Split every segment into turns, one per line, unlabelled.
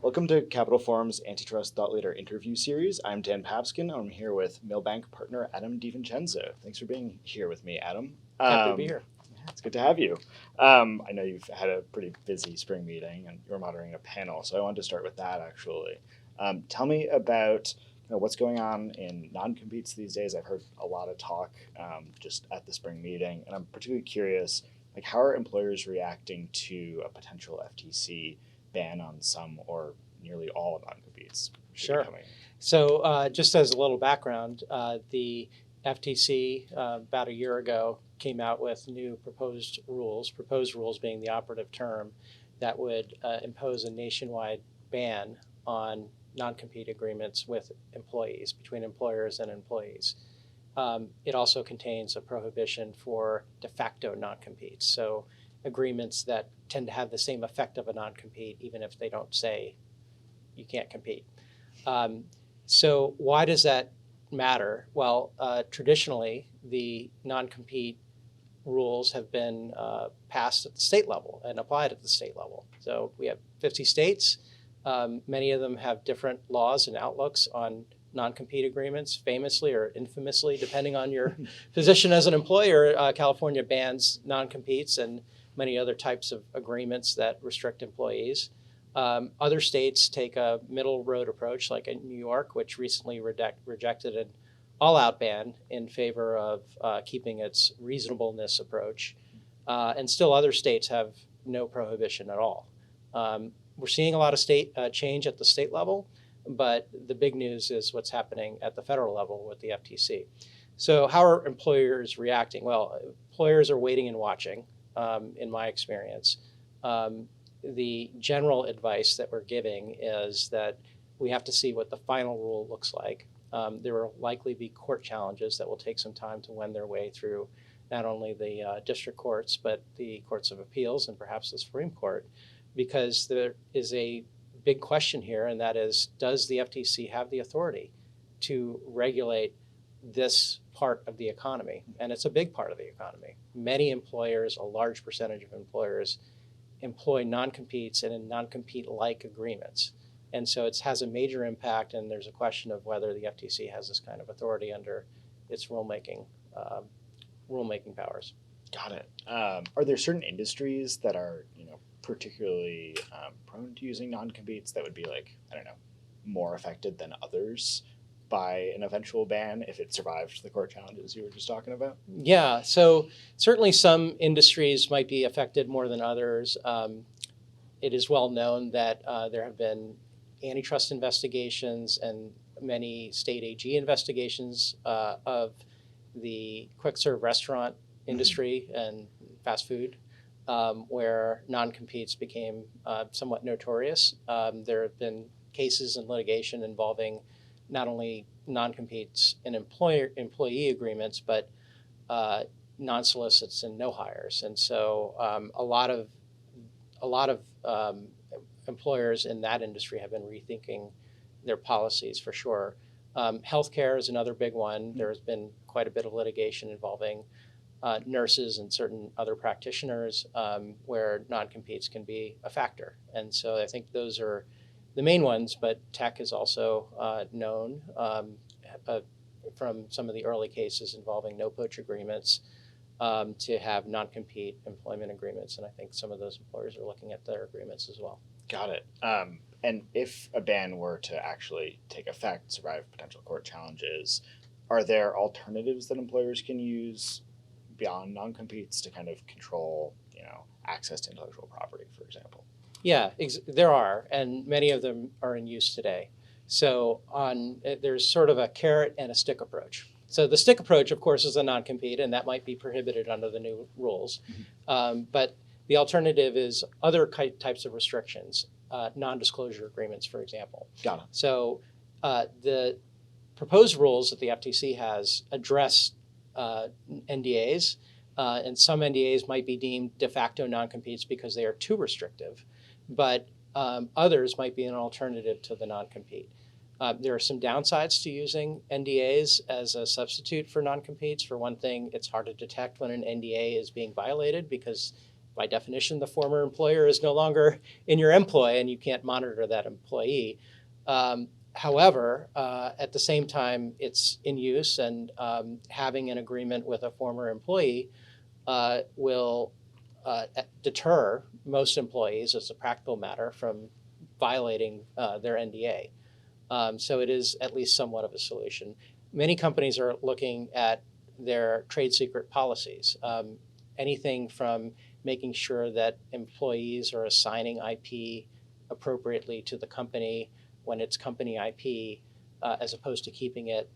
Welcome to Capital Forum's Antitrust Thought Leader interview series. I'm Dan Papskin. I'm here with Milbank partner Adam Vincenzo. Thanks for being here with me, Adam.
Happy to be here.
Yeah, it's good to have you. I know you've had a pretty busy spring meeting and you're moderating a panel, so I wanted to start with that actually. Tell me about what's going on in non-competes these days. I've heard a lot of talk just at the spring meeting, and I'm particularly curious, how are employers reacting to a potential FTC ban on some or nearly all non-competes?
Sure. So just as a little background, the FTC about a year ago came out with new proposed rules being the operative term, that would impose a nationwide ban on non-compete agreements with employees, between employers and employees. It also contains a prohibition for de facto non-competes, so agreements that tend to have the same effect of a non-compete, even if they don't say you can't compete. So why does that matter? Well, traditionally, the non-compete rules have been passed at the state level and applied at the state level. So we have 50 states. Many of them have different laws and outlooks on non-compete agreements, famously or infamously, depending on your position as an employer. California bans non-competes and many other types of agreements that restrict employees. Other states take a middle road approach, like in New York, which recently rejected an all-out ban in favor of keeping its reasonableness approach. And still other states have no prohibition at all. We're seeing a lot of state change at the state level, but the big news is what's happening at the federal level with the FTC. So how are employers reacting? Well, employers are waiting and watching, in my experience. The general advice that we're giving is that we have to see what the final rule looks like. There will likely be court challenges that will take some time to wend their way through not only the district courts, but the courts of appeals and perhaps the Supreme Court, because there is a big question here, and that is, does the FTC have the authority to regulate this part of the economy? And it's a big part of the economy. Many employers, a large percentage of employers, employ non-competes and in non-compete-like agreements. And so it has a major impact, and there's a question of whether the FTC has this kind of authority under its rulemaking powers.
Got it. Are there certain industries that are, particularly prone to using non-competes that would be more affected than others by an eventual ban if it survived the court challenges you were just talking about?
Yeah, so certainly some industries might be affected more than others. It is well known that there have been antitrust investigations and many state AG investigations of the quick serve restaurant industry and fast food, where non-competes became somewhat notorious. There have been cases and litigation involving not only non-competes in employee agreements, but non-solicits and no hires. And so a lot of employers in that industry have been rethinking their policies for sure. Healthcare is another big one. There has been quite a bit of litigation involving nurses and certain other practitioners where non-competes can be a factor. And so I think those are the main ones, but tech is also known from some of the early cases involving no-poach agreements to have non-compete employment agreements. And I think some of those employers are looking at their agreements as well.
Got it. And if a ban were to actually take effect, survive potential court challenges, are there alternatives that employers can use beyond non-competes to kind of control, access to intellectual property, for example?
Yeah, there are, and many of them are in use today. So there's sort of a carrot and a stick approach. So the stick approach, of course, is a non-compete, and that might be prohibited under the new rules. But the alternative is other types of restrictions, non-disclosure agreements, for example.
Got it.
So the proposed rules that the FTC has address NDAs, and some NDAs might be deemed de facto non-competes because they are too restrictive, but others might be an alternative to the non-compete. There are some downsides to using NDAs as a substitute for non-competes. For one thing, it's hard to detect when an NDA is being violated because by definition, the former employer is no longer in your employ and you can't monitor that employee. However, at the same time, it's in use, and having an agreement with a former employee will deter most employees, as a practical matter, from violating their NDA. So it is at least somewhat of a solution. Many companies are looking at their trade secret policies. Anything from making sure that employees are assigning IP appropriately to the company when it's company IP, as opposed to keeping it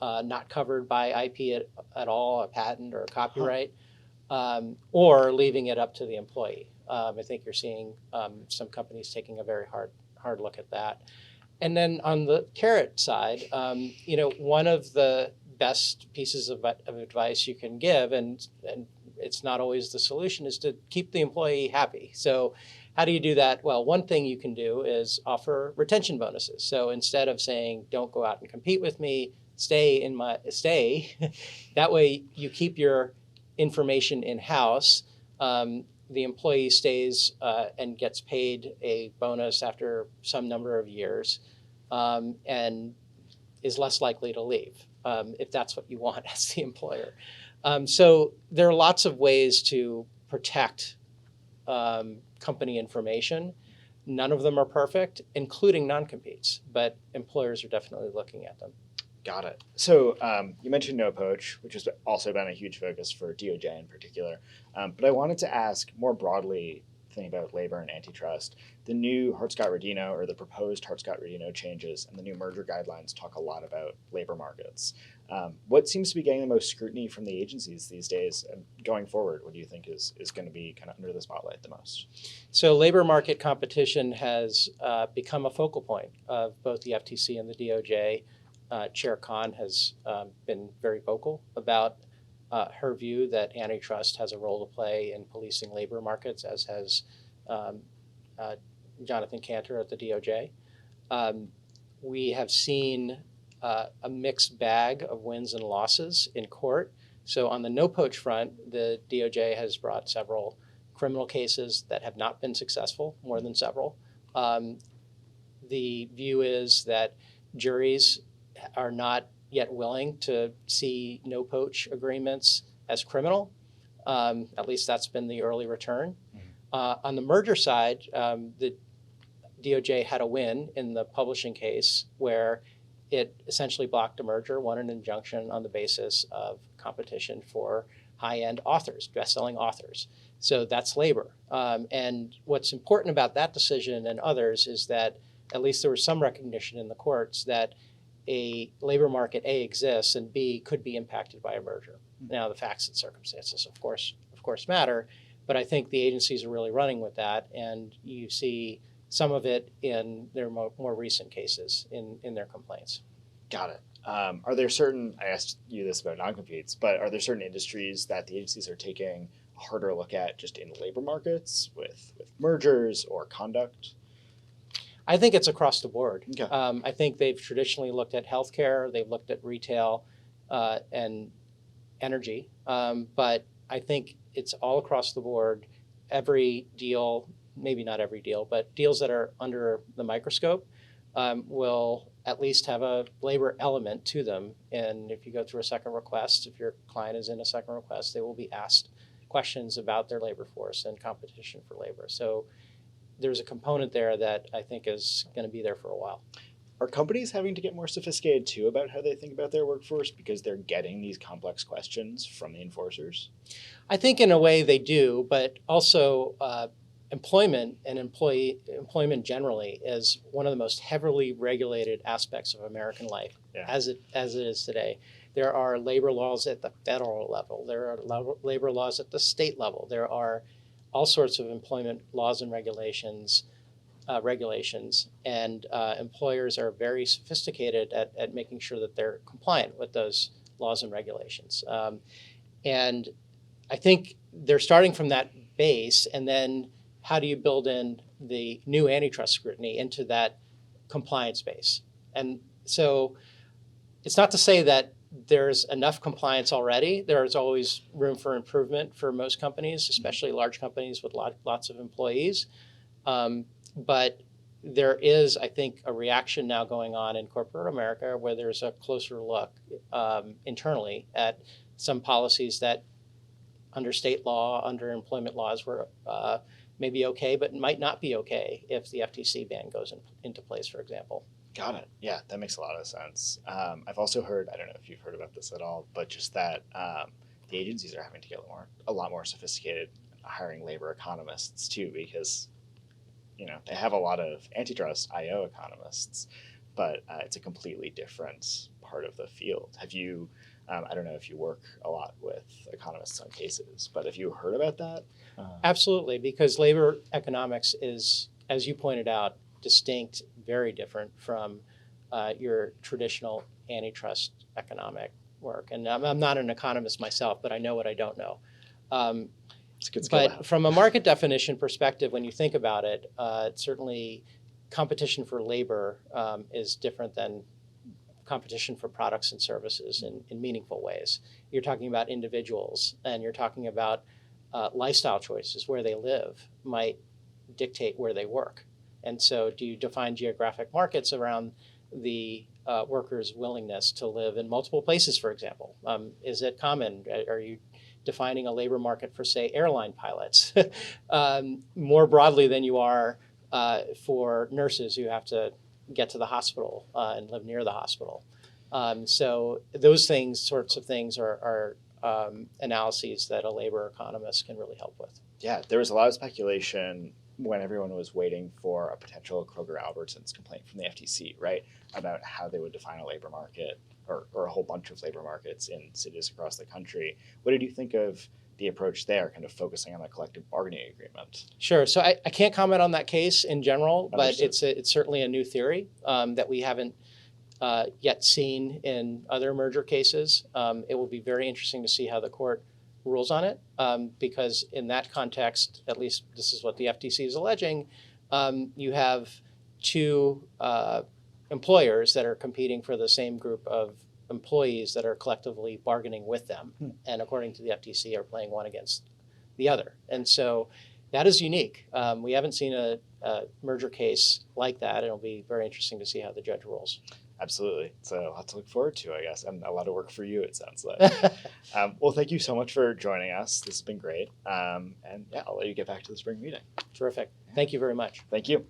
not covered by IP at all, a patent or a copyright, or leaving it up to the employee. I think you're seeing some companies taking a very hard look at that. And then on the carrot side, one of the best pieces of advice you can give, and it's not always the solution, is to keep the employee happy. So how do you do that? Well, one thing you can do is offer retention bonuses. So instead of saying, don't go out and compete with me, stay. That way you keep your information in-house. The employee stays and gets paid a bonus after some number of years, and is less likely to leave, if that's what you want as the employer. So there are lots of ways to protect company information. None of them are perfect, including non-competes, but employers are definitely looking at them.
Got it. So you mentioned no poach, which has also been a huge focus for DOJ in particular. But I wanted to ask more broadly, thinking about labor and antitrust, the new Hart-Scott-Rodino, or the proposed Hart-Scott-Rodino changes and the new merger guidelines talk a lot about labor markets. What seems to be getting the most scrutiny from the agencies these days, and going forward, what do you think is going to be kind of under the spotlight the most?
So labor market competition has become a focal point of both the FTC and the DOJ. Chair Khan has been very vocal about her view that antitrust has a role to play in policing labor markets, as has Jonathan Cantor at the DOJ. We have seen a mixed bag of wins and losses in court. So on the no poach front, the DOJ has brought several criminal cases that have not been successful, more than several. The view is that juries are not yet willing to see no poach agreements as criminal. At least that's been the early return. On the merger side, the DOJ had a win in the publishing case where it essentially blocked a merger, won an injunction on the basis of competition for high-end authors, best-selling authors. So that's labor. And what's important about that decision and others is that at least there was some recognition in the courts that a labor market, A, exists, and B, could be impacted by a merger. Now, the facts and circumstances, of course matter, but I think the agencies are really running with that, and you see some of it in their more recent cases in their complaints.
Got it. Are there certain, I asked you this about non-competes, but are there certain industries that the agencies are taking a harder look at just in labor markets with mergers or conduct?
I think it's across the board.
Okay.
I think they've traditionally looked at healthcare, they've looked at retail and energy, but I think it's all across the board. Every deal, maybe not every deal, but deals that are under the microscope will at least have a labor element to them. And if you go through a second request, if your client is in a second request, they will be asked questions about their labor force and competition for labor. So there's a component there that I think is going to be there for a while.
Are companies having to get more sophisticated too about how they think about their workforce because they're getting these complex questions from the enforcers?
I think in a way they do, but also employment and employment generally is one of the most heavily regulated aspects of American life, as it is today. There are labor laws at the federal level. There are labor laws at the state level. There are all sorts of employment laws and regulations, and employers are very sophisticated at making sure that they're compliant with those laws and regulations. And I think they're starting from that base, and then how do you build in the new antitrust scrutiny into that compliance base? And so it's not to say that there's enough compliance already. There's always room for improvement for most companies, especially large companies with lots of employees. But there is, I think, a reaction now going on in corporate America where there's a closer look internally at some policies that under state law, under employment laws were maybe okay, but might not be okay if the FTC ban goes into place, for example.
Got it. Yeah, that makes a lot of sense. I've also heard, I don't know if you've heard about this at all, but just that the agencies are having to get a lot more sophisticated hiring labor economists too, because they have a lot of antitrust IO economists, but it's a completely different part of the field. Have you? I don't know if you work a lot with economists on cases, but have you heard about that?
Absolutely, because labor economics is, as you pointed out, distinct, very different from your traditional antitrust economic work. And I'm not an economist myself, but I know what I don't know.
It's a good skill to
But
have.
from a market definition perspective, when you think about it, certainly competition for labor is different than competition for products and services in meaningful ways. You're talking about individuals, and you're talking about lifestyle choices. Where they live might dictate where they work. And so do you define geographic markets around the workers' willingness to live in multiple places, for example? Is it common? Are you defining a labor market for, say, airline pilots more broadly than you are for nurses who have to get to the hospital and live near the hospital? So those sorts of things are analyses that a labor economist can really help with.
Yeah, there was a lot of speculation when everyone was waiting for a potential Kroger-Albertsons complaint from the FTC, right, about how they would define a labor market or a whole bunch of labor markets in cities across the country. What did you think of the approach there, kind of focusing on the collective bargaining agreement?
Sure. So I can't comment on that case in general, but
Understood.
it's certainly a new theory that we haven't yet seen in other merger cases. It will be very interesting to see how the court rules on it, because in that context, at least this is what the FTC is alleging, you have two employers that are competing for the same group of employees that are collectively bargaining with them, and according to the FTC are playing one against the other. And so that is unique. We haven't seen a merger case like that. It'll be very interesting to see how the judge rules.
Absolutely. So a lot to look forward to, I guess, and a lot of work for you, it sounds like. Well, thank you so much for joining us. This has been great. And yeah, I'll let you get back to the spring meeting.
Terrific. Thank you very much.
Thank you.